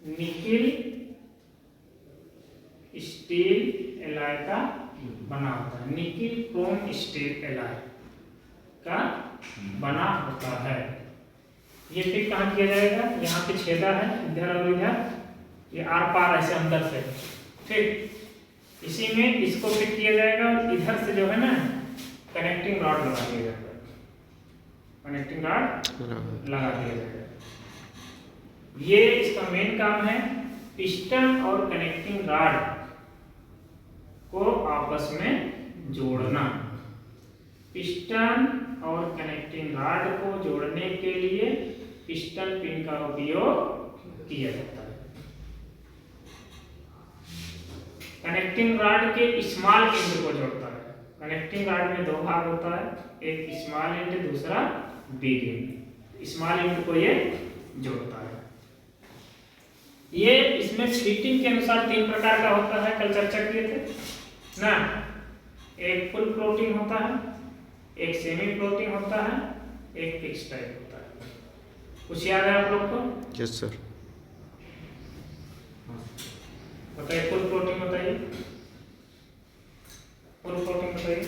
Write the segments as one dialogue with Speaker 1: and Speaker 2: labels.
Speaker 1: Nickel steel alloy का बना होता है, निकिल क्रोम स्टील एलॉय का बना होता है। ये फिट कहाँ किया जाएगा, यहाँ पे छेदा है इधर और इधर, ये आर पार ऐसे अंदर से, ठीक इसी में इसको फिट किया जाएगा और इधर से जो है ना कनेक्टिंग रॉड लगा दिया जाएगा, कनेक्टिंग रॉड लगा दिया जाएगा। ये इसका मेन काम है पिस्टन और कनेक्टिंग रॉड को आपस में जोड़ना। पिस्टन और कनेक्टिंग रॉड को जोड़ने के लिए पिस्टन पिन का उपयोग किया जाता है। कनेक्टिंग रॉड के स्मॉल एंड को जोड़ता है। कनेक्टिंग रॉड में दो भाग होता है, एक स्मॉल एंड दूसरा बिग एंड। स्मॉल एंड को ये जोड़ता है। ये इसमें फिटिंग के अनुसार 3 प्रकार का होता है, कल चर्चा किए थे ना। एक फुल फ्लोटिंग होता है, एक सेमी फ्लोटिंग होता है, एक फिक्स टाइप होता है। कुछ याद है आप लोग को?
Speaker 2: Yes sir.
Speaker 1: बताइए, फुल फ्लोटिंग बताइए, फुल फ्लोटिंग बताइए।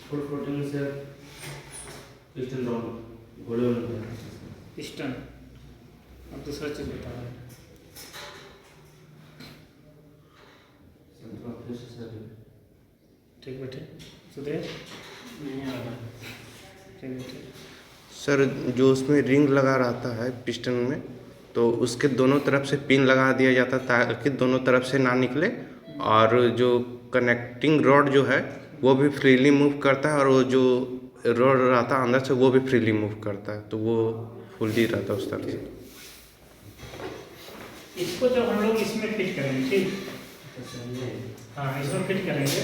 Speaker 3: फुल फ्लोटिंग से पिस्टन राउंड घोड़े होते हैं।
Speaker 1: पिस्टन, अब दूसरा चीज बता रहा है। ठीक बैठे सुधीर,
Speaker 3: नहीं आ रहा।
Speaker 1: ठीक बैठे।
Speaker 2: सर जो उसमें रिंग लगा रहता है पिस्टन में, तो उसके दोनों तरफ से पिन लगा दिया जाता है ताकि दोनों तरफ से ना निकले, और जो कनेक्टिंग रॉड जो है वो भी फ्रीली मूव करता है, और वो जो रॉड रहता है अंदर से वो भी फ्रीली मूव करता है, तो वो फुल्ली रहता है उस तरह से।
Speaker 1: इसको जब हम लोग इसमें फिट करेंगे, ठीक, हाँ इसमें फिट करेंगे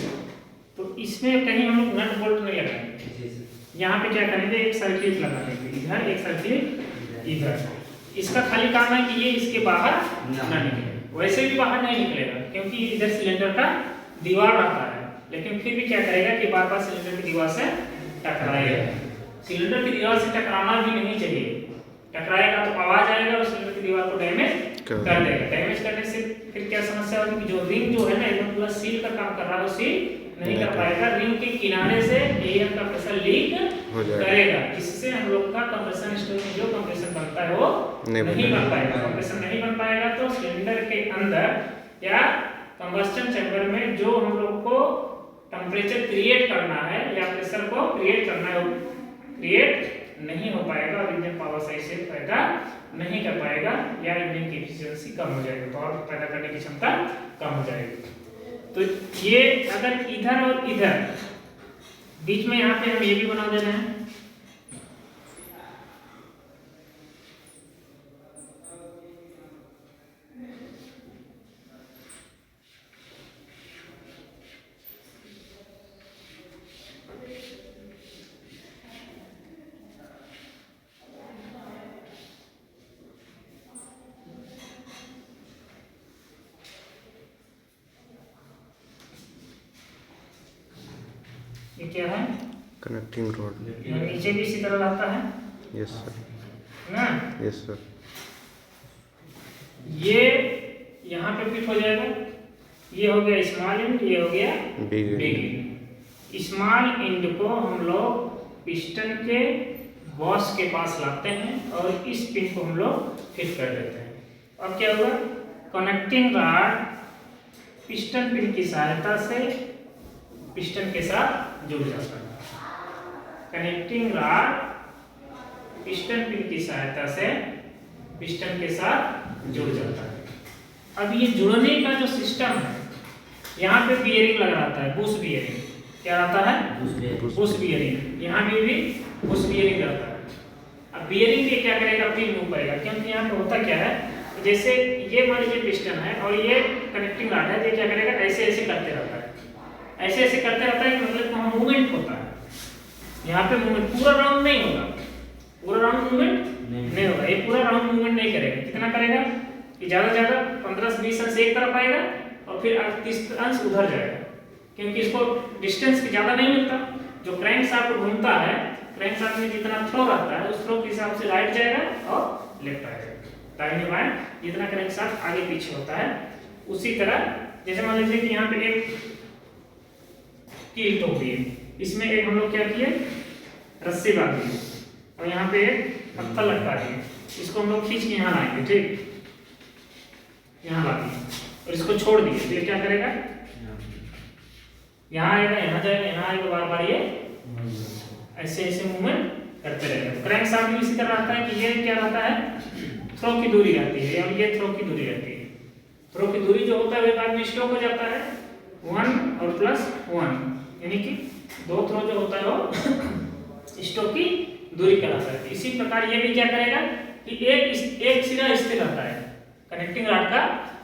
Speaker 1: तो इसमें कहीं हम लोग नट बोल्ट नहीं लगाएंगे। यहाँ पे क्या करेंगे, एक सर्किट लगा देंगे इधर, एक सर्किट इधर। इसका खाली काम है कि ये इसके बाहर ना निकले। वैसे भी बाहर नहीं निकलेगा क्योंकि इधर सिलेंडर का दीवार रहता है, लेकिन फिर भी क्या करेगा कि बार बार सिलेंडर की दीवार से टकराएगा। सिलेंडर की दीवार से टकराना भी नहीं चाहिए, टकराएगा तो आवाज आएगा और सिलेंडर की दीवार को डैमेज कर देगा। डैमेज करने से फिर क्या समस्या होगी कि जो रिंग जो है ना एकदम पूरा सील का काम कर रहा है, वो सील नहीं कर पाएगा। रिंग के किनारे से एयर का प्रेशर लीक करेगा, जिससे हम लोग का कंप्रेशन स्टोर में जो कंप्रेशन बनता है वो नहीं बन पाएगा। कंप्रेशन नहीं बन पाएगा तो सिलेंडर के अंदर या कंबस्टन चैम्बर में जो हम लोग को टेम्परेचर क्रिएट करना है या प्रेशर को क्रिएट करना है, क्रिएट नहीं हो पाएगा और इंजन पावर सही से पैदा नहीं कर पाएगा, या इंजन की एफिशिएंसी कम हो जाएगी, तो और पैदा करने की क्षमता कम हो जाएगी। तो ये अगर इधर और इधर बीच में यहाँ पे हम ये भी बना दे रहे हैं, ये क्या है,
Speaker 2: कनेक्टिंग रॉड।
Speaker 1: नीचे भी इसी तरह रहता है
Speaker 2: यस सर।
Speaker 1: ना।
Speaker 2: Yes sir.
Speaker 1: ये यहाँ पे फिट हो जाएगा, ये हो गया स्मॉल एंड, ये हो गया
Speaker 2: बिग
Speaker 1: एंड। स्मॉल एंड को हम लोग पिस्टन के बॉस के पास लाते हैं और इस पिन को हम लोग फिट कर देते हैं। अब क्या होगा, कनेक्टिंग रॉड पिस्टन पिन की सहायता से पिस्टन के साथ जुड़ जाता है। कनेक्टिंग रॉड पिस्टन पिन की सहायता से पिस्टन के साथ जुड़ जाता है। अब ये जुड़ने का जो सिस्टम है, यहाँ पे बियरिंग लगा रहता है, बुश बियरिंग। क्या रहता है, बुश बियरिंग। यहाँ पे भी बुश बियरिंग रहता है। अब बियरिंग ये क्या करेगा, पिन मूव करेगा, क्योंकि यहाँ पे होता क्या है, जैसे ये मान लीजिए पिस्टन है और ये कनेक्टिंग रॉड है, ये क्या करेगा, ऐसे ऐसे करते रहता है, ऐसे ऐसे करते रहता है, मतलब वहाँ मूवमेंट होता है। यहाँ पे मूवमेंट पूरा राउंड नहीं होगा, पूरा राउंड मूवमेंट नहीं होगा, ये पूरा राउंड मूवमेंट नहीं करेगा। कितना करेगा कि ज्यादा से ज्यादा 15 से 20 अंश एक तरफ आएगा और फिर 30 अंश उधर जाएगा, क्योंकि इसको डिस्टेंस ज्यादा नहीं मिलता। जो क्रैंक शाफ्ट घूमता है, क्रैंक शाफ्ट में जितना थ्रो रहता है उस थ्रो के हिसाब से राइट जाएगा और लेफ्ट आएगा, दाहिने बाएं जितना क्रैंक शाफ्ट आगे पीछे होता है। उसी तरह जैसे मान लीजिए कि यहाँ पे एक कील ठोक दी है, इसमें एक हम लोग क्या किए, रस्सी बांध दी और यहाँ पे एक पत्थर लटका दिए, इसको हम लोग खींच के यहाँ लाएंगे, ठीक, यहाँ ला दिए और इसको छोड़ दिए, तो ये क्या करेगा, यहाँ आएगा, यहाँ जाएगा, यहाँ आएगा, बार बार ये ऐसे ऐसे मूवमेंट करते रहेगा। क्रैंक शाफ्ट भी इसी तरह रहता है कि ये क्या रहता है, थ्रो की दूरी रहती है और ये थ्रो की दूरी रहती है। थ्रो की दूरी जो होता है एक आदमी स्टॉप हो जाता है 1 और +1, यानी कि 2 थ्रो जो होता है वो स्टॉप की दूरी कहलाता है। इसी प्रकार ये भी क्या करेगा कि एक सिरा स्थिर रहता है, कनेक्टिंग रॉड का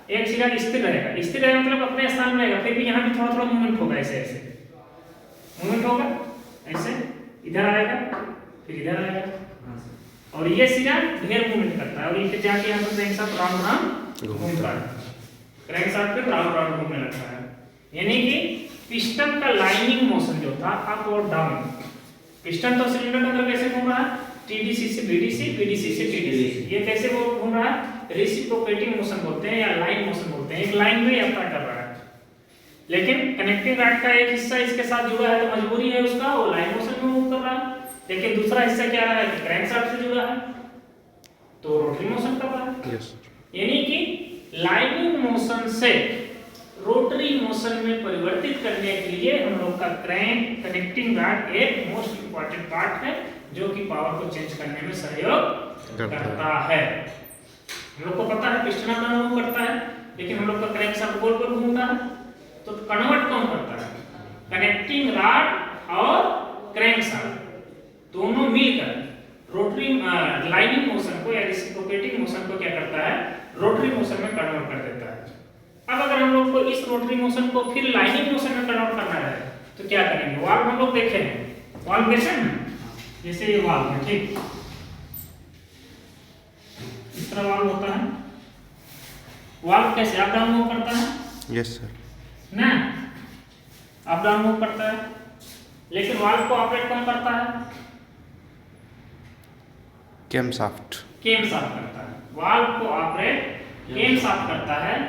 Speaker 1: एक सिरा स्थिर रहेगा, स्थिर रहेगा मतलब अपने स्थान में रहेगा, फिर भी यहाँ भी थोड़ा थोड़ा मूवमेंट होगा, ऐसे ऐसे मूवमेंट होगा, ऐसे इधर आएगा फिर इधर आएगा और ये सिरा ढेर मूवमेंट करता है और ये जाके यहाँ पर क्रैंक शाफ्ट राउंड राउंड घूमता है, क्रैंक शाफ्ट फिर राउंड राउंड घूमने लगता है। यानी कि पिस्टन का लाइनिंग मोशन जो था अप और डाउन, पिस्टन तो सिलेंडर के अंदर कैसे घूम रहा है, टीडीसी से बीडीसी, बीडीसी से टीडीसी, ये कैसे वो घूम रहा है, रेसिप्रोकेटिंग मोशन बोलते हैं या लाइन मोशन बोलते हैं, एक लाइन में यात्रा कर रहा है। लेकिन कनेक्टिंग रॉड का एक हिस्सा इसके साथ जुड़ा है तो मजबूरी है उसका, वो लाइन मोशन में मूव कर रहा है, लेकिन दूसरा हिस्सा क्या रहा है, क्रैंक शाफ्ट से जुड़ा है तो रोटरी मोशन कर रहा है।
Speaker 2: यस,
Speaker 1: यानी कि लाइनिंग मोशन से रोटरी मोशन में परिवर्तित करने के लिए हम लोग का क्रैंक कनेक्टिंग रॉड एक मोस्ट इंपॉर्टेंट पार्ट है जो कि पावर को चेंज करने में सहयोग करता है। हम लोग को पता है पिस्टन अपना मूव करता है, लेकिन हम लोग का क्रैंक शाफ्ट गोल गोल घूमता है, तो कन्वर्ट कौन करता है, कनेक्टिंग रॉड और क्रैंक शाफ्ट दोनों मिलकर रोटरी लाइनिंग मोशन को या रेसिप्रोकेटिंग मोशन को क्या करता है, रोटरी मोशन में कन्वर्ट कर देता है। अब अगर हम लोग को इस रोटरी मोशन को फिर लाइनिंग मोशन में कन्वर्ट करना है तो क्या करेंगे, वाल्व हम लोग देखे हैं, वाल्व देखे हैं, जैसे ये वाल्व है, ठीक, इस तरह वाल्व होता है, वाल्व कैसे अप डाउन मूव करता है,
Speaker 2: यस सर,
Speaker 1: ना अप डाउन मूव करता है, लेकिन वाल्व को ऑपरेट कौन करता है,
Speaker 2: कैम शाफ्ट,
Speaker 1: केम शाफ्ट करता है, वाल्व को ऑपरेट केम शाफ्ट करता है,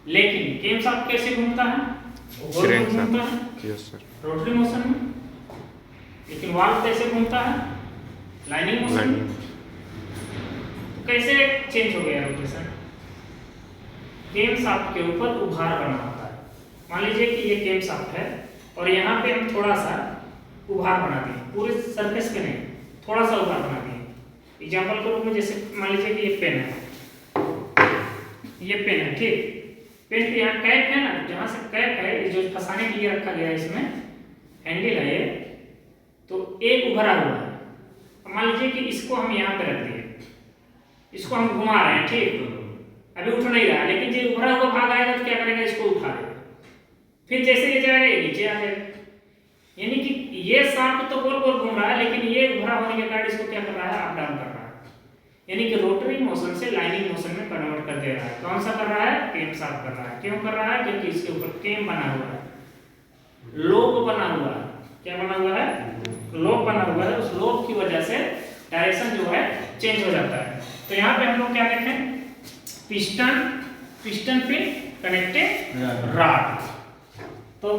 Speaker 1: लेकिन केम शाफ्ट कैसे घूमता है, गोल गोल घूमता है,
Speaker 2: यस सर,
Speaker 1: रोटरी मोशन में, लेकिन वाल्व कैसे घूमता है, लाइनिंग मोशन में। तो कैसे चेंज हो गया रोटेशन, केम शाफ्ट के ऊपर उभार बना होता है। मान लीजिए कि ये केम शाफ्ट है और यहाँ पे हम थोड़ा सा उभार बना दिए, पूरे सरफेस पे नहीं, थोड़ा सा उभार बना दिए। एग्जांपल के रूप में जैसे मान लीजिए कि ये पेन है, ये पेन है, ठीक, पेन के यहाँ कैप है ना, जहाँ से कैप है ये जो फंसाने के लिए रखा गया है, इसमें हैंडल है ये, तो एक उभरा हुआ है। मान लीजिए कि इसको हम यहाँ पे रख दिए, इसको हम घुमा रहे हैं, ठीक, अभी उठ नहीं रहा, लेकिन जो उभरा हुआ भाग आएगा तो क्या करेगा, इसको उठा देगा, फिर जैसे ये जाएगा ये नीचे आ जाएगा। यानी कि ये शाफ्ट तो गोल गोल घूम रहा है, लेकिन ये उभरा होने के कारण इसको क्या कर रहा है, अप डाउन कर रहा है। यानी कि रोटरी मोशन से लाइनिंग मोशन में कन्वर्ट कर दे रहा है। कौन सा कर रहा है, केम शाफ्ट कर रहा है। क्यों कर रहा है, क्योंकि इसके ऊपर केम बना हुआ है, लोब बना हुआ है, क्या बना हुआ है, लोब बना हुआ है, उस लोब की वजह से डायरेक्शन जो है चेंज हो जाता है। तो यहाँ पे हम लोग क्या देखें, पिस्टन पे कनेक्टेड रॉड, तो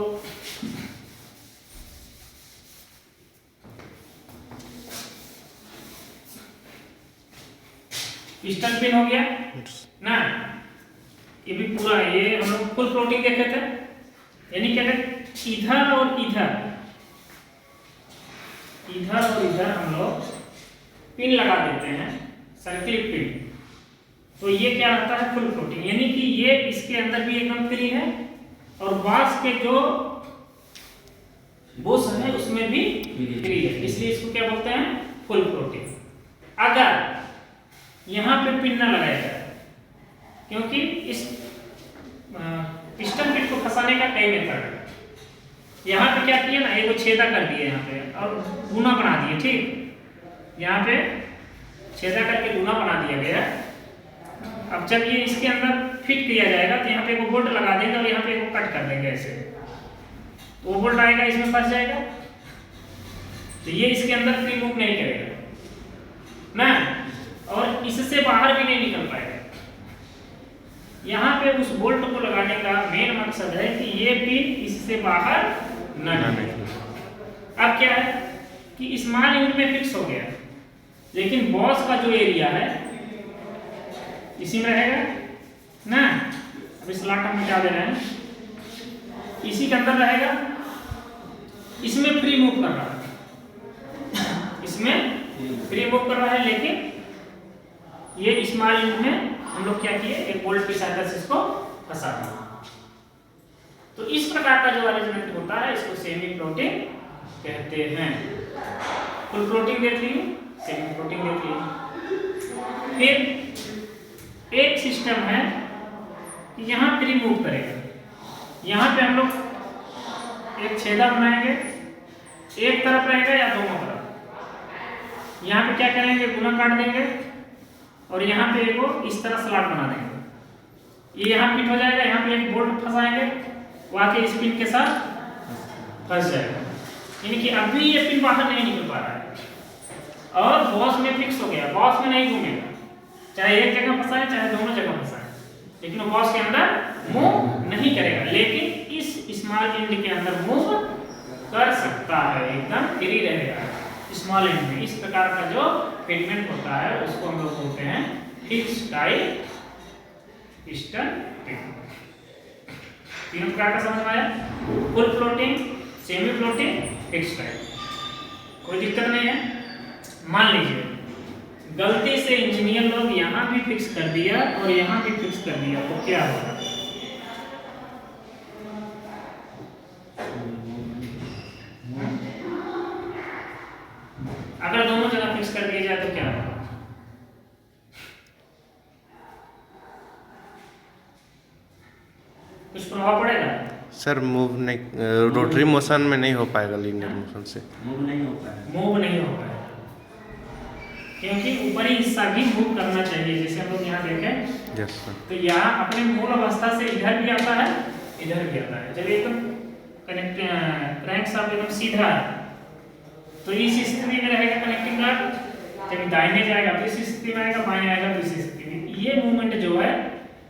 Speaker 1: पिस्टन पिन हो गया ना, ये भी पूरा, ये हम लोग फुल फ्लोटिंग देखे थे, यानी क्या कहते इधर और इधर, इधर और इधर हम लोग पिन लगा देते हैं, सर्किल पिन, तो ये क्या रहता है, फुल फ्लोटिंग, यानी कि ये इसके अंदर भी एकदम फ्री है और बांस के जो बुश है उसमें भी फ्री है, इसलिए इसको क्या बोलते हैं, फुल फ्लोटिंग। अगर यहाँ पे पिन न लगाया जाए, क्योंकि इस पिस्टन पिन को फंसाने का कई मेथड है। यहाँ पे क्या किया ना, एक छेदा कर दिए यहाँ पे और गुना बना दिए, ठीक, यहाँ पे छेदा करके गुना बना दिया गया। अब जब ये इसके अंदर फिट किया जाएगा तो यहाँ पे एक बोल्ट लगा देंगे और यहाँ पे एक कट कर देंगे ऐसे, तो वो बोल्ट आएगा इसमें फंस जाएगा, तो ये इसके अंदर फ्री मूव नहीं करेगा ना, और इससे बाहर भी नहीं निकल पाएगा। यहाँ पे उस बोल्ट को लगाने का मेन मकसद है कि ये पिन इससे बाहर न निकले। अब क्या है कि स्मॉल यूनिट में फिक्स हो गया, लेकिन बॉस का जो एरिया है इसी में रहेगा ना। अब इस स्लॉट हम मिटा दे रहे हैं, इसी के अंदर रहेगा, इसमें फ्री मूव कर रहा है, इसमें फ्री मूव कर रहा है, लेकिन ये स्मॉल यूनिट में हम लोग क्या किए, एक बोल्ट की सहायता से इसको फंसा दिया। तो इस प्रकार का जो अरेंजमेंट होता है इसको सेमी फ्लोटिंग कहते हैं। फुल फ्लोटिंग देख ली, सेमी फ्लोटिंग देख ली। फिर एक सिस्टम है कि यहाँ फ्री मूव करेगा, यहाँ पे हम लोग एक छेदा बनाएंगे, एक तरफ रहेगा या दोनों तरफ। यहाँ पे क्या करेंगे, गुना काट देंगे और यहाँ पे एक इस तरह स्लॉट बना देंगे। ये यहाँ फिट हो जाएगा, यहाँ पे एक बोल्ट फंसाएंगे, वो आके इस पिन के साथ फंस जाएगा, यानी कि अभी ये पिन बाहर नहीं निकल पा रहा है और बॉस में फिक्स हो गया, बॉस में नहीं घूमेगा, चाहे एक जगह फंसाए चाहे दोनों जगह फंसाए, लेकिन वो बॉस के अंदर मूव नहीं करेगा, लेकिन इस स्मॉल एंड के अंदर मूव कर सकता है, एकदम फ्री रहेगा स्मॉल एंड में। इस प्रकार का जो फिटमेंट होता है उसको हम लोग बोलते हैं फिक्स टाइप पिस्टन फिटमेंट। तीनों प्रकार का समझ में आया, full floating, semi floating, fix type, कोई दिक्कत नहीं है। मान लीजिए गलती से इंजीनियर लोग यहाँ भी फिक्स कर दिया और यहाँ भी फिक्स कर दिया, तो क्या होगा? अगर दोनों जगह फिक्स कर दिया जाए तो क्या होगा? कुछ प्रभाव पड़ेगा?
Speaker 2: सर मूव नहीं, रोटरी मोशन में नहीं हो पाएगा, लीनियर मोशन से
Speaker 3: मूव नहीं हो पाएगा,
Speaker 1: मूव नहीं हो पाएगा, क्योंकि ऊपरी हिस्सा भी मूव करना चाहिए। जैसे हम लोग यहाँ देखें,
Speaker 2: यस सर,
Speaker 1: तो यहाँ अपने मूल अवस्था से इधर भी आता है, इधर भी आता है। जब एकदम क्रैंकशाफ्ट एकदम सीधा है तो इस स्थिति में रहेगा कनेक्टिंग रॉड, जब दाहिने जाएगा तो इस स्थिति में आएगा, बाएं आएगा तो इस स्थिति में। ये मूवमेंट जो है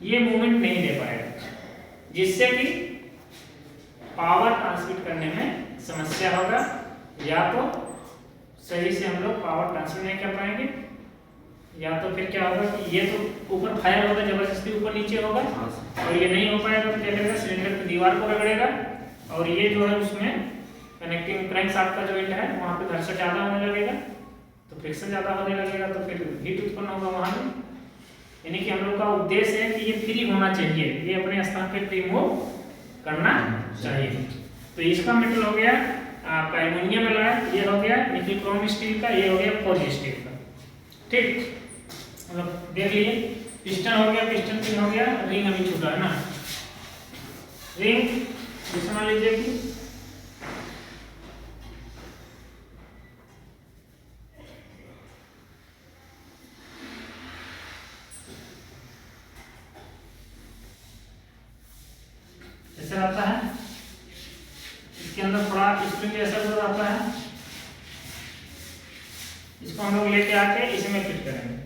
Speaker 1: ये मूवमेंट नहीं दे पाएगा, जिससे कि पावर ट्रांसमिट करने में समस्या होगा, या तो सही से हम लोग पावर ट्रांसमिट नहीं कर पाएंगे, या तो फिर क्या होगा कि ये तो ऊपर फायर होगा, जबरदस्ती ऊपर नीचे होगा, और ये नहीं हो पाएगा तो क्या करेगा, सिलेंडर की दीवार को रगड़ेगा, और ये जो है उसमें कनेक्टिंग क्रैंकशाफ्ट का जो एंड है वहाँ पे घर्षण ज़्यादा होने लगेगा, तो फ्रिक्शन ज़्यादा होने लगेगा, तो फिर हीट उत्पन्न होगा वहाँ में। यानी कि हम लोग का उद्देश्य है कि ये फ्री होना चाहिए, ये अपने स्थान पे फ्री मूव करना चाहिए। तो इसका मेटल हो गया आपका एल्युमिनियम एलॉय, ये हो गया निकल क्रोम स्टील का, ये हो गया फोर्ज स्टील का। ठीक, मतलब देख लीजिए, पिस्टन हो गया, पिस्टन पिन हो गया, रिंग अभी छूटा है ना। रिंग जैसे मान लीजिए कि ऐसे रहता है, इसके अंदर थोड़ा स्प्रिंग जैसा कुछ रहता है, इसको हम लोग लेके आके इसमें फिट करेंगे।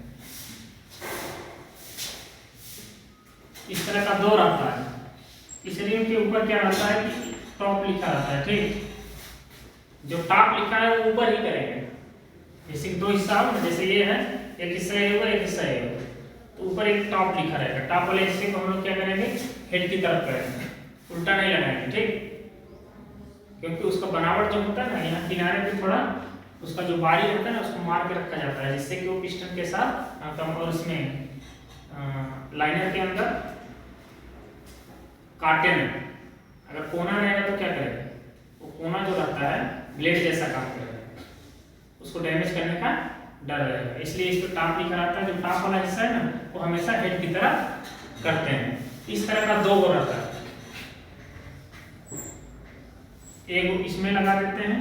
Speaker 1: इस तरह का दो रहता है, इस रिंग के ऊपर क्या रहता है कि टॉप लिखा रहता है। ठीक, जो टॉप लिखा है वो ऊपर ही करेंगे, जैसे दो हिस्सा हो, जैसे ये है, एक हिस्सा ये होगा, एक हिस्सा ये होगा, तो ऊपर एक टॉप लिखा रहेगा। टॉप वाले हिस्से को हम लोग क्या करेंगे, हेड की तरफ करेंगे, उल्टा नहीं लगाएंगे। ठीक, क्योंकि उसका बनावट जो होता है ना, यहाँ किनारे पे थोड़ा उसका जो बारी होता है ना उसको मार के रखा जाता है, जिससे कि वो पिस्टन के साथ और उसमें लाइनर के अंदर काटे नहीं। अगर कोना रहेगा तो क्या करेगा, वो कोना जो रहता है ब्लेड जैसा काम करेगा, उसको डैमेज करने का डर रहेगा, इसलिए इस पर टॉप लिखा रहता है। जो टॉप वाला हिस्सा है ना वो हमेशा हेड की तरफ करते हैं। इस तरह का दो वो रहता है, एक इसमें लगा देते हैं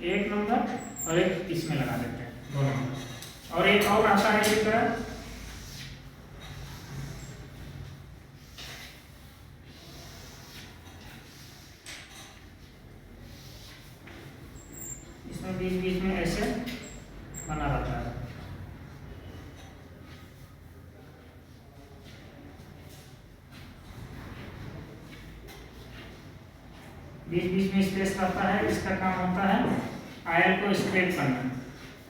Speaker 1: एक नंबर, और एक इसमें लगा देते हैं दो नंबर, और एक और आता है इस तरह, बीच बीच में ऐसे बना रहता है। बीच बीच में स्पेस रहता है। इसका काम होता है आयल को स्क्रैप करना।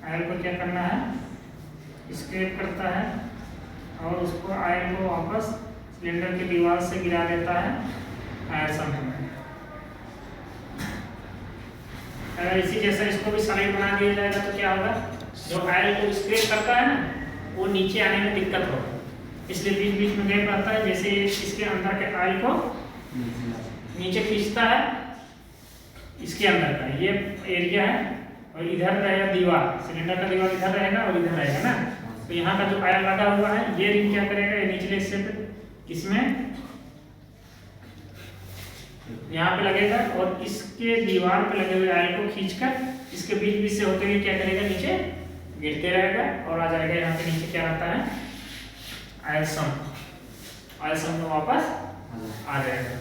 Speaker 1: आयल को क्या करना है, स्क्रैप करता है और उसको आयल को वापस सिलेंडर की दीवार से गिरा देता है आयल सम्प में। अगर इसी जैसा इसको भी सॉलिड बना दिया जाएगा तो क्या होगा, जो आयल को स्क्रैप करता है ना वो नीचे आने में दिक्कत होगा। इसलिए बीच बीच में गैप रहता है। जैसे इसके अंदर के आयल को नीचे खींचता है, इसके अंदर का ये एरिया है और इधर रहेगा दीवार, सिलेंडर का दीवार इधर रहेगा और इधर रहेगा ना। तो यहाँ का जो आयल लगा हुआ है ये रिंग क्या करेगा, ये निचले हिस्से पे इसमें यहाँ पे लगेगा और इसके दीवार पे लगे हुए आयल को खींचकर इसके बीच बीच से होते हुए क्या करेगा, नीचे गिरते रहेगा और आ जाएगा। यहाँ पे नीचे क्या रहता है, आयल सम्प। आयल सम्प में वापस आ जाएगा।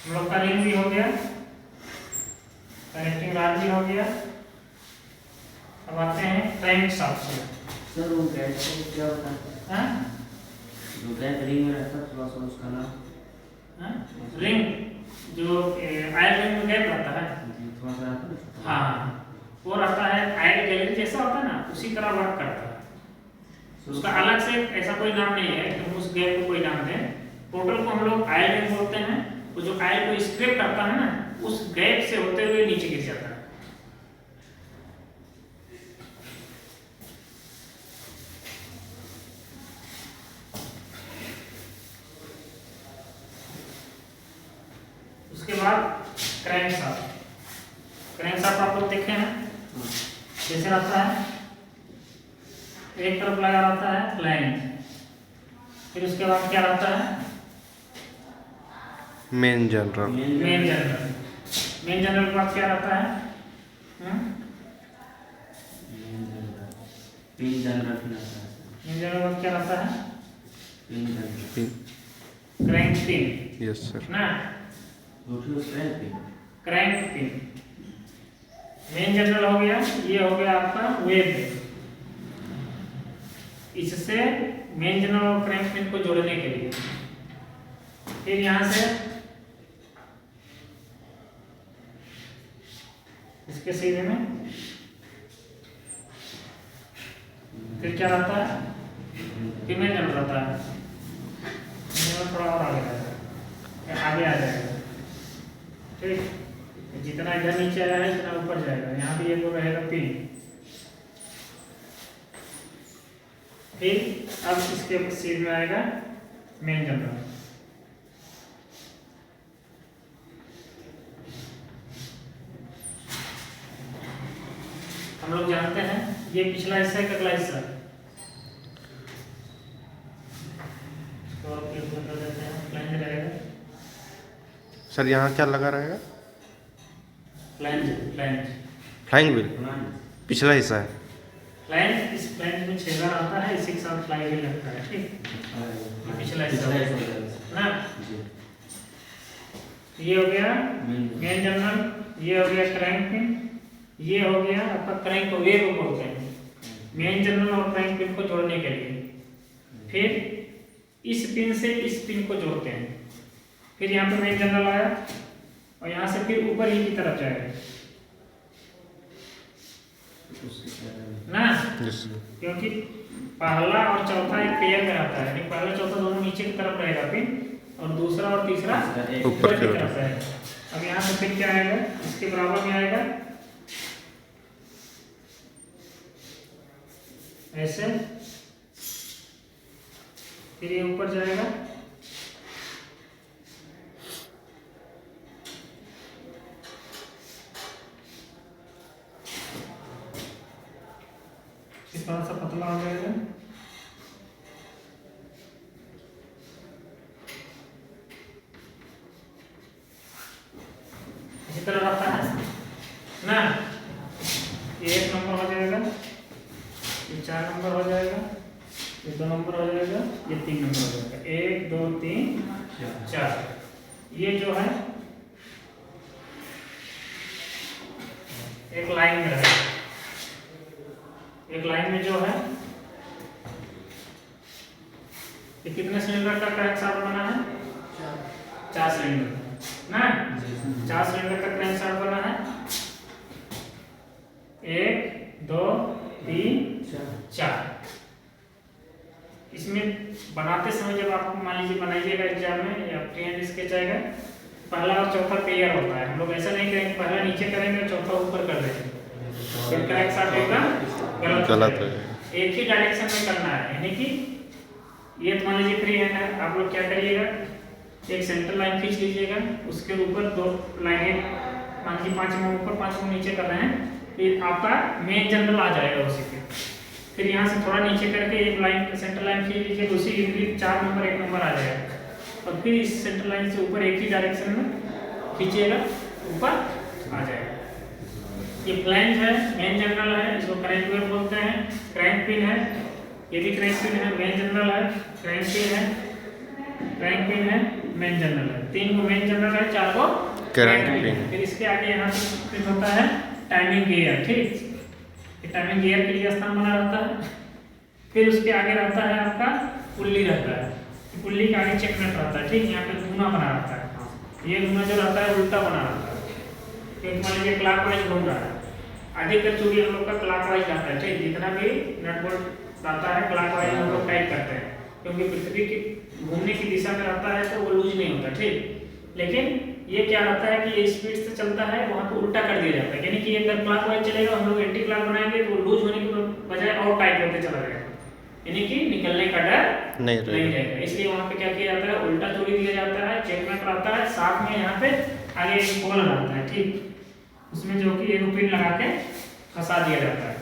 Speaker 1: हम लोग का रिंग भी हो गया, कनेक्टिंग रॉड भी हो गया। अब आते हैं क्रैंक शाफ्ट से।
Speaker 3: सर वो गैस को क्या होता है?
Speaker 1: हाँ?
Speaker 3: जो गैस रिंग में रहता है थोड़ा सा उसका नाम?
Speaker 1: हाँ? रिंग जो आयल रिंग में गैप रहता है,
Speaker 3: थोड़ा सा रहता है।
Speaker 1: हाँ वो रहता है आयल गैलरी जैसा होता है ना, उसी तरह वर्क करता है। उसका अलग से ऐसा कोई नाम नहीं है कि हम उस गैप को कोई नाम दें। टोटल को हम लोग आयल रिंग बोलते हैं। वो जो आयल को स्क्रैप करता है ना उस गैप से होते हुए नीचे गिर जाता है। उसके बाद क्रैंक शाफ्ट। क्रैंक शाफ्ट आप लोग देखे हैं जैसे रहता है, एक तरफ लगा रहता है फ्लैंज, फिर उसके बाद क्या रहता है,
Speaker 2: main general.
Speaker 1: Main general. Main general के बाद क्या रहता है,
Speaker 3: पिन जनरल पिन आता है।
Speaker 1: मेन जनरल के बाद क्या रहता है,
Speaker 3: pin general
Speaker 1: crank pin.
Speaker 2: Yes sir.
Speaker 1: ना क्रैंक पिन। मेन जनरल हो गया, ये हो गया आपका वेब। इससे मेन जनरल और क्रैंक पिन को जोड़ने के लिए फिर यहाँ से इसके सीधे में फिर क्या रहता है, फिर मेन जनरल रहता है। थोड़ा और आगे आ जाएगा। ठीक, जितना इधर नीचे आया है इतना ऊपर जाएगा। यहाँ भी एक रहेगा पिन। फिर अब इसके सीध में आएगा मेन जनरल। हम लोग जानते हैं ये पिछला हिस्सा है, अगला हिस्सा। फ्लैंज रहेगा।
Speaker 2: सर यहाँ क्या लगा रहेगा?
Speaker 1: फ्लैंज। फ्लैंज
Speaker 2: फ्लाइंग व्हील पिछला हिस्सा है।
Speaker 1: फ्लैंज, इस फ्लैंज में छेदा आता है, इसी के साथ फ्लाई व्हील लगता है। ठीक, पिछला हिस्सा ना। ये हो गया मेन जनरल, ये हो गया क्रैंक पिन, ये हो गया आपका क्रैंक वेब बोलते हैं। मेन जनरल और क्रैंक पिन को जोड़ने के लिए फिर इस पिन से इस पिन को जोड़ते हैं। फिर यहाँ पे मेन जनरल आया और यहाँ से फिर ऊपर ही की तरफ जाएगा ना, क्योंकि पहला और चौथा एक पेयर में रहता है। पहला चौथा दोनों नीचे की तरफ रहेगा पिन और दूसरा और तीसरा ऊपर की तरफ रहेगा। अब यहाँ से फिर क्या आएगा, इसके बराबर में आएगा ऐसे, फिर ये ऊपर जाएगा, थोड़ा सा पतला हो जाएगा। इसी तरह रहता है ना। ये 1 नंबर हो जाएगा, ये 4 नंबर हो जाएगा, ये 2 नंबर हो जाएगा, ये 3 नंबर हो जाएगा। 1 2 3 4। ये जो है एक लाइन में रहेगा। एक लाइन में जो है ये कितने सिलेंडर का क्रैंकशाफ्ट बना है? 4 सिलेंडर ना, 4 सिलेंडर का क्रैंकशाफ्ट बना है। 1 2 3 4। इसमें बनाते समय जब आप मान लीजिए बनाइएगा एग्जाम में या फ्री हैंड स्केच आएगा, पहला और चौथा पेयर होता है। हम लोग ऐसा नहीं करेंगे, पहला नीचे करेंगे चौथा ऊपर कर देंगे, फिर क्रैंकशाफ्ट एकदम गलत हो जाएगा। एक ही डायरेक्शन में करना है, यानी कि ये मान लीजिए फ्री हैंड है, आप लोग क्या करिएगा, एक सेंटर लाइन खींच लीजिएगा, उसके ऊपर 2 लाइनें मान लीजिए 5 में ऊपर 5 में नीचे कर रहे हैं, फिर आपका मेन जनरल आ जाएगा उसी पे। फिर यहाँ से थोड़ा नीचे करके एक लाइन सेंटर लाइन खींच लीजिए, उसी के 4 नंबर 1 नंबर आ जाएगा, और फिर इस सेंटर लाइन से ऊपर एक ही डायरेक्शन में खींचिएगा, ऊपर आ जाएगा। ये फ्लैंज है, मेन जनरल है, इसको क्रैंक वेव बोलते हैं। क्रैंक पिन है, ये भी क्रैंक पिन है, मेन जनरल है, क्रैंक पिन है, क्रैंक पिन है, मेन जनरल है। 3 को मेन जनरल है, 4 को क्रैंक पिन। फिर इसके आगे यहाँ पे पिन होता है टाइमिंग गियर, ठीक, ये टाइमिंग गियर के लिए स्थान बना रहता है। फिर उसके आगे रहता है आपका पुल्ली रहता है, पुल्ली के आगे चेक नट रहता है, ठीक, यहाँ पे गुना बना रहता है। ये गुना जो रहता है उल्टा बना रहता है, क्योंकि मान लीजिए क्लॉकवाइज घूम रहा है, अधिकतर चूड़ी हम लोग का क्लॉकवाइज रहता है, ठीक, जितना भी नट बोल्ट रहता है क्लॉकवाइज हम लोग टाइट करते हैं, क्योंकि पृथ्वी की घूमने की दिशा में रहता है तो वो लूज नहीं होता, ठीक। लेकिन ये क्या रहता है कि ये स्पीड से चलता है, वहाँ पे उल्टा कर दिया जाता है, यानी कि अगर क्लॉकवाइज चलेगा हम लोग एंटी क्लॉक बनाएंगे तो लूज होने की बजाय और टाइट होते चला जाएगा, यानी कि निकलने का डर नहीं रहेगा। इसलिए वहाँ पे क्या किया जाता है, उल्टा चूड़ी दिया जाता है, चेक नट रहता है, साथ में यहाँ पे आगे एक होल रहता है, ठीक, उसमें जो कि एक पिन लगा के फंसा दिया जाता है।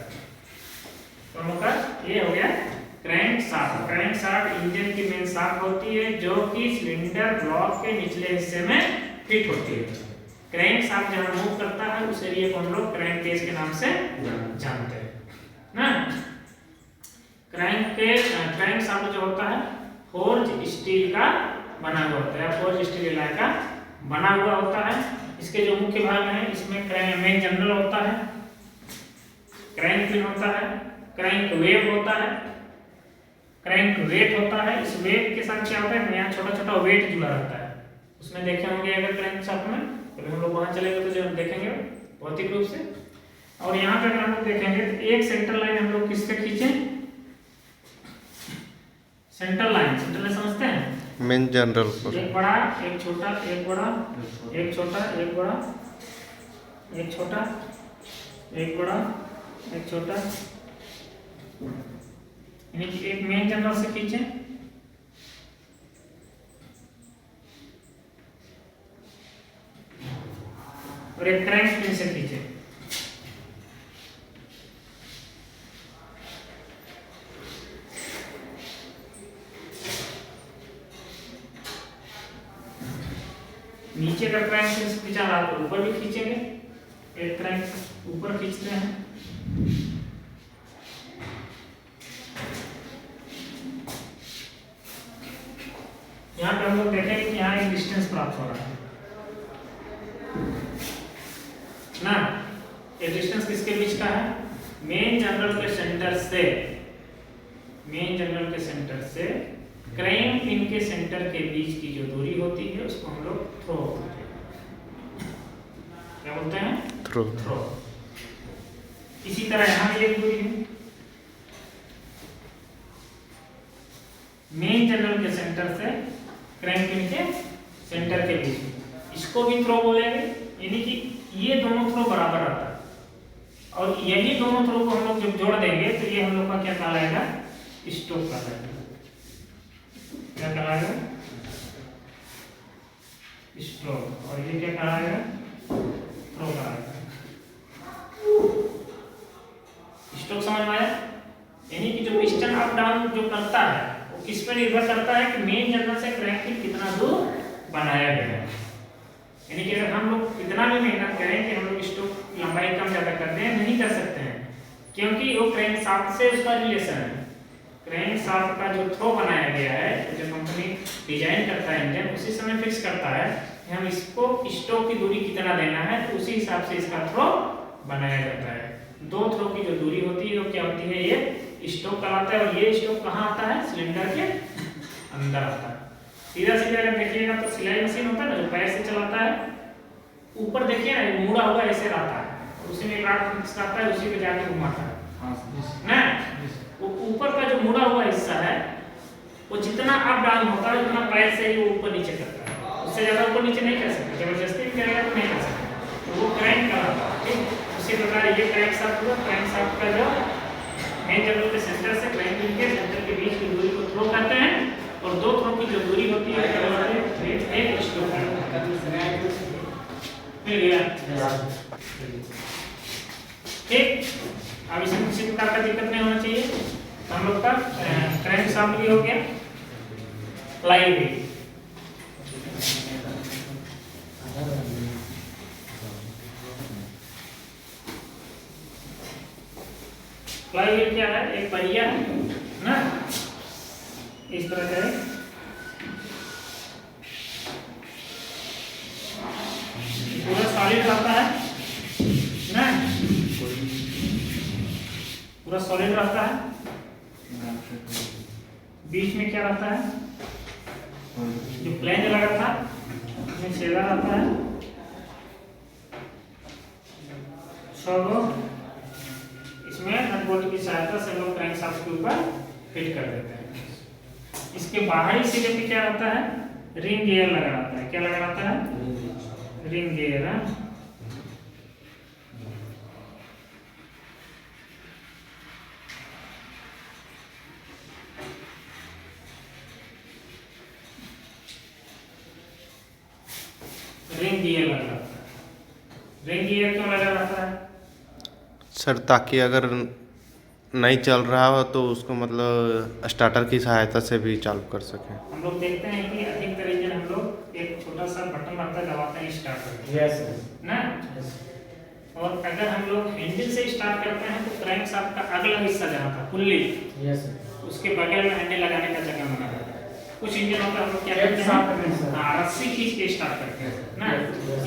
Speaker 1: तो हम लोग का ये हो गया crank shaft. Crank shaft engine की मेन शाफ्ट होती है जो कि सिलेंडर ब्लॉक के निचले हिस्से में फिट होती है। क्रैंक शाफ्ट जहाँ मूव करता है उस एरिया को हम लोग क्रैंक केस के नाम से जानते हैं ना। क्रैंक शाफ्ट जो होता है फोर्ज स्टील का बना हुआ होता है, फोर्ज स्टील एलॉय का बना हुआ होता है। इसके जो मुख्य भाग हैं, इसमें मेन जनरल होता है, क्रैंक पिन होता है, क्रैंक वेव होता है, क्रैंक वेट होता है। इस वेट के साथ क्या होता है, यहाँ छोटा छोटा वेट जुड़ा रहता है, उसमें देखे होंगे अगर क्रैंक शाफ्ट में, तो हम लोग वहां चलेंगे तो जो देखेंगे भौतिक रूप से। और यहाँ पे अगर हम लोग देखेंगे तो एक सेंटर लाइन हम लोग किससे खींचे, सेंटर लाइन समझते हैं,
Speaker 2: मेन जनरल पर
Speaker 1: एक बड़ा एक छोटा, एक बड़ा एक छोटा, एक बड़ा एक छोटा, एक बड़ा एक छोटा, यानी कि एक मेन जनरल से खींचे, और एक क्रैंक पिन से खींचे। नीचे का क्रैंक पिन से खींचा रहा तो ऊपर भी खींचेंगे, एक क्रैंक ऊपर खींचते हैं, यहाँ पे हम लोग देखेंगे कि यहाँ एक डिस्टेंस प्राप्त हो रहा है ना। ये डिस्टेंस किसके बीच का है, मेन जनरल के सेंटर से, मेन जनरल के सेंटर से क्रैंक पिन के सेंटर के बीच की जो दूरी होती है उसको हम लोग थ्रो बोलते हैं। क्या बोलते हैं,
Speaker 2: थ्रो।
Speaker 1: इसी तरह यहाँ भी एक दूरी है, मेन जनरल के सेंटर से क्रैंक पिन के सेंटर के बीच, इसको भी थ्रो बोलेंगे, यानी कि ये दोनों थ्रो बराबर रहता है। और यही दोनों थ्रो को हम लोग जब जोड़ देंगे तो ये हम लोग का क्या कहलाएगा, स्टोक कहलाएगा। क्या कहलाएगा, स्टोक। और ये क्या कहलाएगा, थ्रो कहलाएगा। स्टोक समझ में आया, यानी कि जो पिस्टन अप डाउन जो करता है वो किस पर निर्भर करता है कि मेन जनरल से क्रैंक पिन कितना दूर बनाया गया है। यानी कि अगर हम लोग इतना भी मेहनत करें कि हम लोग स्टोक लंबाई कम ज़्यादा कर दें, नहीं कर सकते हैं, क्योंकि वो क्रैंक शाफ्ट से उसका रिलेशन है। क्रैंक शाफ्ट का जो थ्रो बनाया गया है, जो कंपनी डिजाइन करता है इंजन, उसी समय फिक्स करता है कि हम इसको स्टोक की दूरी कितना देना है, तो उसी हिसाब से इसका थ्रो बनाया जाता है। 2 थ्रो की जो दूरी होती है वो क्या होती है, ये स्टोक कहलाता है। और ये स्टोक कहाँ आता है, सिलेंडर के अंदर आता है। सीधा सीधा अगर देखिएगा तो सिलाई मशीन होता है ना, जो पैर से चलाता है, ऊपर देखिए ना मुड़ा हुआ ऐसे रहता है, उसी में राड आता है, उसी पे जाके घुमाता है ना। वो ऊपर का जो मुड़ा हुआ हिस्सा है वो जितना अप डाउन होता है उतना पैर से ही वो ऊपर नीचे करता है, उससे ज़्यादा ऊपर नीचे नहीं कर सकता। जबरदस्ती भी करेगा तो नहीं कर सकता, तो वो क्रैंक कहलाता है। ठीक उसी प्रकार ये क्रैंक शाफ्ट हुआ। क्रैंक शाफ्ट का जो मेन जंगल के सेंटर से क्रैंक व्हील के सेंटर के बीच की दूरी को थ्रो कहते हैं। और 2 थ्रो की जो दूरी होती है क्या बोलते हैं, एक स्ट्रोक मिल गया। ठीक, अब इसमें किसी प्रकार का दिक्कत नहीं होना चाहिए। तो हम लोग का क्रैंक शाफ्ट भी हो गया। फ्लाई व्हील, फ्लाई व्हील क्या है, एक पहिया है ना, इस तरह का है। पूरा सॉलिड रहता है ना, पूरा सॉलिड रहता है। बीच में क्या रहता है, जो प्लेन लगा था उसमें छेदा रहता है। 6 गो इसमें नट बोल्ट की सहायता से लोग क्रैंक शाफ्ट के ऊपर फिट कर देते हैं। इसके बाहरी सिरे पे क्या रहता है, रिंग गियर लगा रहता है। क्या लगा रहता है, रिंग गियर। रिंग गियर लगा रहता है। रिंग गियर क्यों लगा रहता है
Speaker 2: सर? ताकि अगर नहीं चल रहा हो तो उसको मतलब स्टार्टर की सहायता से भी चालू कर सकें।
Speaker 1: हम लोग देखते हैं कि अधिकतर इंजन हम लोग एक छोटा सा बटन रहता है, दबाते हैं स्टार्ट करते हैं ना। और अगर हम लोग हैंडल से स्टार्ट करते हैं तो क्रैंक शाफ्ट का अगला हिस्सा जहाँ था पुल्ली, उसके बगल में हैंडल लगाने का जगह बना रहता है। कुछ इंजन होता है हम लोग क्या करते हैं, रस्सी खींच के स्टार्ट करते हैं ना।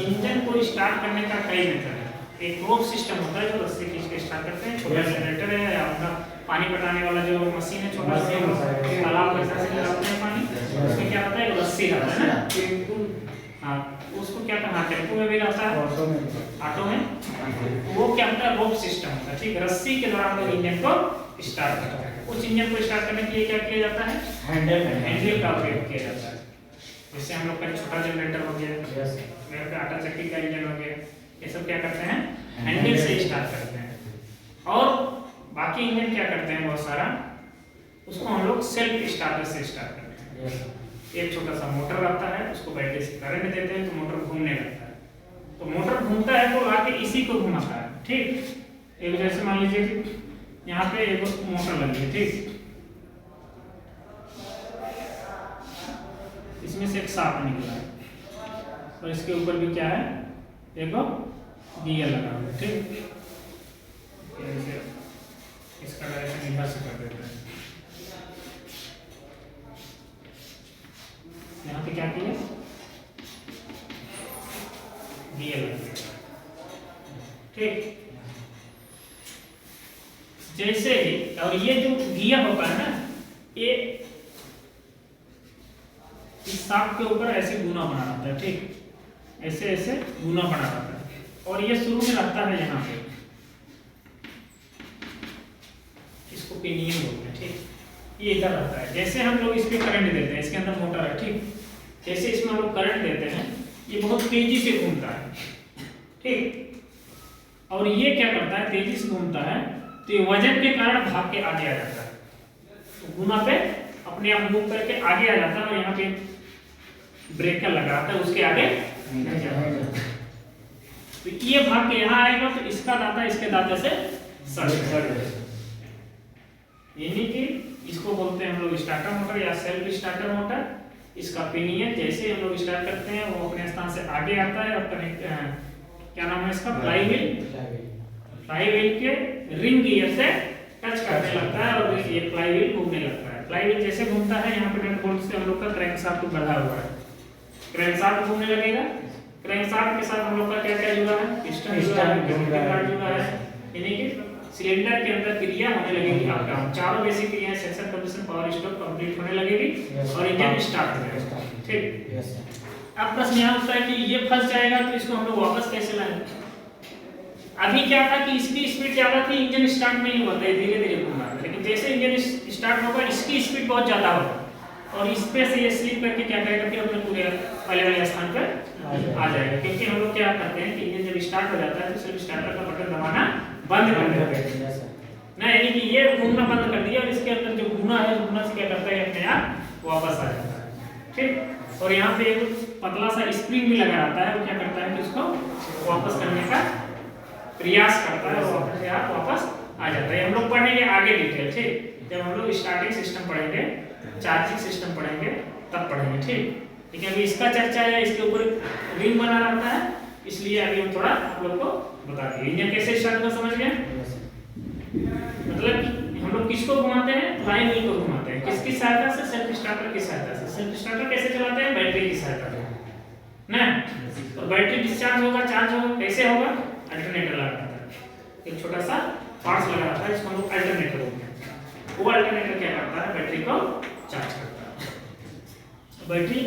Speaker 1: इंजन को स्टार्ट करने का कई मेथड है। एक रोप सिस्टम होता है जो रस्सी खींच के स्टार्ट करते हैं। छोटा जनरेटर है या अपना पानी पटाने वाला जो मशीन है, छोटा सा तालाब वैसा से लगाते हैं पानी, उसमें क्या होता है, रस्सी रहता है ना। हाँ, उसको क्या कहते हैं, टेम्पो में भी रहता है, ऑटो में। वो क्या होता है, रोप सिस्टम होता है। ठीक, रस्सी के द्वारा हम लोग इंजन को स्टार्ट करते हैं। उस इंजन को स्टार्ट करने के लिए क्या किया जाता है, हैंडल का उपयोग किया जाता है। जैसे हम लोग का छोटा जनरेटर हो गया, मेरे पे आटा चक्की का इंजन हो गया, ये सब क्या करते हैं, हैंडल से स्टार्ट करते हैं। और बाकी इंजन क्या करते हैं, बहुत सारा उसको हम लोग सेल्फ स्टार्टर से स्टार्ट करते हैं। एक छोटा सा मोटर रहता है, उसको बैटरी से करंट देते हैं तो मोटर घूमने लगता है। तो मोटर घूमता है तो लाके इसी को घुमाता है। ठीक, एक जैसे मान लीजिए कि यहाँ पे एक मोटर लगी है, ठीक, इसमें से एक शाफ्ट निकला है और इसके ऊपर भी क्या है, एक गियर लगा हुआ है। ठीक, इसका डायरेक्शन इधर से कर देते हैं। यहाँ पे क्या किया, गियर लगा दिया। ठीक, जैसे ही, और ये जो गियर होता है ना, ये इस शाफ्ट के ऊपर ऐसे गुना बना रहता है। ठीक, ऐसे ऐसे गुना बना रहता है और ये शुरू में लगता है यहाँ पे, इसको पिनियन बोलते हैं। ठीक, ये इधर रहता है। जैसे हम लोग इस पे करंट देते हैं, इसके अंदर मोटर है, ठीक, जैसे इसमें हम लोग करंट देते हैं ये बहुत तेजी से घूमता है। ठीक, और ये क्या करता है, तेजी से घूमता है तो ये वजन के कारण भाग के आगे आ जाता है। तो गुना पे अपने आप मूव करके आगे आ जाता है और यहाँ पे ब्रेकर लगा रहता है, उसके आगे नहीं जाता। तो ये भाग के यहाँ आएगा तो इसका दाता इसके दाते से सट, यानी कि इसको बोलते हैं हम लोग स्टार्टर मोटर या सेल्फ स्टार्टर मोटर। इसका पिनियन जैसे हम लोग स्टार्ट करते हैं वो अपने स्थान से आगे आता है और कनेक्ट, क्या नाम है इसका, फ्लाई व्हील के रिंग गियर से टच करने लगता है और ये फ्लाई व्हील घूमने लगता है। फ्लाई व्हील जैसे घूमता है, यहाँ पे नट बोल्ट से हम लोग का क्रैंक शाफ्ट बढ़ा हुआ है, क्रैंक शाफ्ट घूमने लगेगा। क्रैंकशाफ्ट के साथ हम लोग का क्या क्या जुड़ा है, पिस्टन जुड़ा है, ग्राउंडिंग रॉड जुड़ा है, यानी कि सिलेंडर के अंदर क्रिया होने लगेगी आपका, चारों बेसिक क्रियाएं section compression power stroke complete होने लगेगी और इंजन स्टार्ट हो जाएगा। ठीक, अब प्रश्न यहाँ उठता है कि ये फंस जाएगा तो इसको हम लोग वापस कैसे लाएंगे। अभी क्या था कि इसकी स्पीड ज्यादा थी, इंजन स्टार्ट नहीं हुआ था, धीरे धीरे घूम रहा था, लेकिन जैसे इंजन स्टार्ट होगा इसकी स्पीड बहुत ज्यादा होगा और इस पे से ये स्लिप करके क्या करेगा कि अपने पूरे पहले वाले स्थान पर आ जाएगा। क्योंकि हम लोग क्या करते हैं कि इंजन जब स्टार्ट हो जाता है तो सिर्फ स्टार्टर का बटन दबाना बंद कर देते हैं ना, यानी कि ये घूमना बंद कर दिया और इसके अंदर जो घूमना है, घूमना से क्या करता है अपने आप वापस आ जाता है। ठीक, और यहाँ पे एक पतला सा स्प्रिंग भी लगा रहता है, वो क्या करता है कि उसको वापस करने का प्रयास करता है और अपने आप वापस आ जाता है। हम लोग पढ़ेंगे आगे डिटेल। ठीक, जब हम लोग स्टार्टिंग सिस्टम पढ़ेंगे, चार्जिंग सिस्टम पढ़ेंगे, तब पढ़ेंगे। ठीक, लेकिन अभी इसका चर्चा है, इसके ऊपर रिंग बना रहता है, इसलिए अभी हम थोड़ा आप लोग को बता दिए। इंजन कैसे स्टार्ट होगा समझ गए, मतलब कि हम लोग किसको घुमाते हैं, फ्लाइंग व्हील को घुमाते हैं, किसकी सहायता से, सेल्फ स्टार्टर की सहायता से। सेल्फ स्टार्टर कैसे चलाते हैं, बैटरी की सहायता से ना, और बैटरी डिस्चार्ज होगा, चार्ज होगा, कैसे होगा, अल्टरनेटर लगा रहता है, एक छोटा सा पार्ट्स लगा रहता है, इसको हम लोग अल्टरनेटर बोलते हैं। वो अल्टरनेटर क्या करता है, बैटरी को चार्ज करता है। बैटरी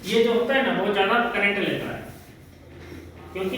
Speaker 1: ये जो होता है ना बहुत ज्यादा करंट लेता है,